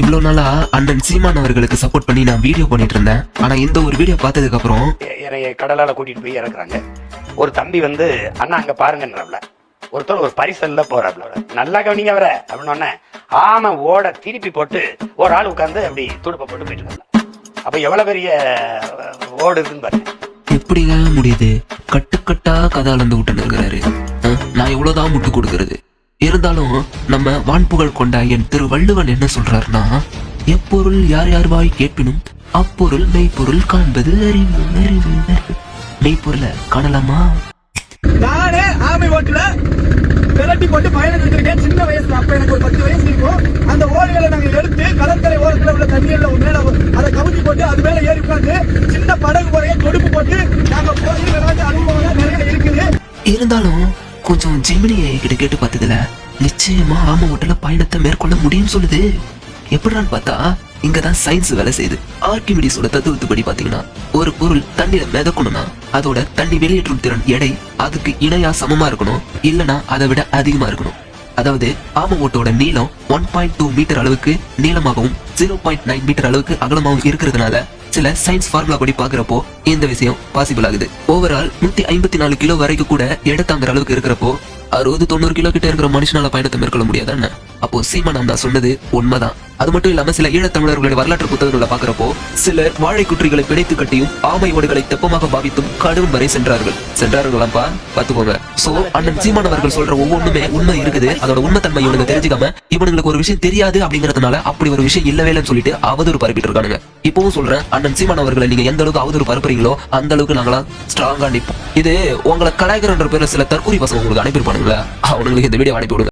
இவ்வளவு நாளா அண்ணன் சீமான் அவர்களுக்கு சப்போர்ட் பண்ணி நான் வீடியோ பண்ணிட்டு இருந்தேன். ஆனா இந்த ஒரு வீடியோ பார்த்ததுக்கு அப்புறம் கடலால கூட்டிட்டு போய் இறக்குறாங்க. ஒரு தம்பி வந்து அண்ணா அங்க பாருங்கன்றாப்ல, ஒருத்தர் ஒரு பரிசல்ல போறாப்ல, நல்லா கவனிங்க வர அப்படின்னு ஆமா ஓட திருப்பி போட்டு ஒரு ஆள் உட்கார்ந்து அப்படி துடுப்ப போட்டு போயிட்டு இருக்காங்க. அப்ப எவ்வளவு பெரிய ஓடு இருக்குன்னு பாருங்க. எப்படிங்க முடியுது? கட்டுக்கட்டா கதை அளந்து விட்டு இருக்கிறாரு. நான் எவ்வளவுதான் முட்டு கொடுக்கறது? இருந்தாலும் நம்ம வான்புகழ் கொண்ட என் திரு வள்ளுவன் என்ன சொல்றாருன்னா, எப்பொருள் யார் யார் வாய் கேட்பினும் அப்பொருள் மெய்ப்பொருள் காண்பது அறிவு அறிவு அறிவு. மெய்ப்பொருளை காணலாமா? நானே ஆமை ஓட்டுல விரட்டி போட்டு பயணம் இருக்கேன் சின்ன வயசுல. அப்ப எனக்கு ஒரு 10 வயசு இருக்கும். அந்த ஓடுகளை நாங்க எடுத்து கடற்கரை ஓரத்துல உள்ள தண்ணீர்ல மேல அதை கவுத்தி போட்டு அது மேல ஏறி உட்காந்து சின்ன படகு முறைய தொடுப்பு போட்டு நாங்க போய் விளையாட்டு அனுபவம் நிறைய இருக்குது. இருந்தாலும் கொஞ்சம் ஜெமினியை கிட்ட கேட்டு பார்த்ததுல நிச்சயமா ஆமை ஓட்டல பயணத்தை மேற்கொள்ள முடியும்னு சொல்லுது. எப்படின்னு பார்த்தா இங்கதான் சயின்ஸ் வேலை செய்யுது. ஆர்கிமிடிஸோட தத்துவத்துப்படி பாத்தீங்கன்னா, ஒரு பொருள் தண்ணீரை மிதக்கணும்னா அதோட தண்ணி வெளியேற்றும் திறன் எடை அதுக்கு இணையா சமமா இருக்கணும், இல்லனா அதை விட அதிகமா இருக்கணும். அதாவது ஆமை ஓட்டோட நீளம் 1.2 மீட்டர் அளவுக்கு நீளமாகவும் 0.9 மீட்டர் அளவுக்கு அகலமாகவும் இருக்கிறதுனால சில சயின்ஸ் ஃபார்முலா படி பாக்குறப்போ இந்த விஷயம் பாசிபிள் ஆகுது. ஓவரால் 154 கிலோ வரைக்கும் கூட எடை தாங்குற அளவுக்கு இருக்கிறப்போ 60-90 கிலோ கிட்ட இருக்கிற மனுஷனால பயணத்தை மேற்கொள்ள முடியாதானே? அப்போ சீமான் நான் சொன்னது உண்மைதான். அது மட்டும் இல்லாம சில ஈழத்தமிழர்களுடைய வரலாற்று புத்தகங்களை பாக்குறப்போ சிலர் வாழை குற்றிகளை பிணைத்து கட்டியும் ஆமை ஓடுகளை தெப்பமாக பாவித்தும் கடவுள் வரை சென்றார்களாம்பா பாத்துக்கோங்க. சோ அண்ணன் சீமான் அவர்கள் சொல்ற ஒவ்வொன்றுமே உண்மை இருக்குது. அதோட உண்மைத்தன்மை இவனுங்க தெரிஞ்சுக்காம இவனுங்களுக்கு ஒரு விஷயம் தெரியாது அப்படிங்கறதுனால அப்படி ஒரு விஷயம் இல்லவே இல்லைன்னு சொல்லிட்டு அவதூறு பரப்பிட்டு இருக்கானுங்க. இப்பவும் சொல்றேன், அண்ணன் சீமான் அவர்களை நீங்க எந்த அளவுக்கு அவதூறு பரப்புறீங்களோ அந்த அளவுக்கு நாங்களாம் ஸ்ட்ராங்கா நிற்போம். இது உங்களை கலாய்கரன்ற பேர்ல சில தற்கூரி பசங்க உங்களுக்கு அனுப்பியிருப்பானுங்களா, அவனுங்களுக்கு இந்த வீடியோ அனுப்பி விடுங்க.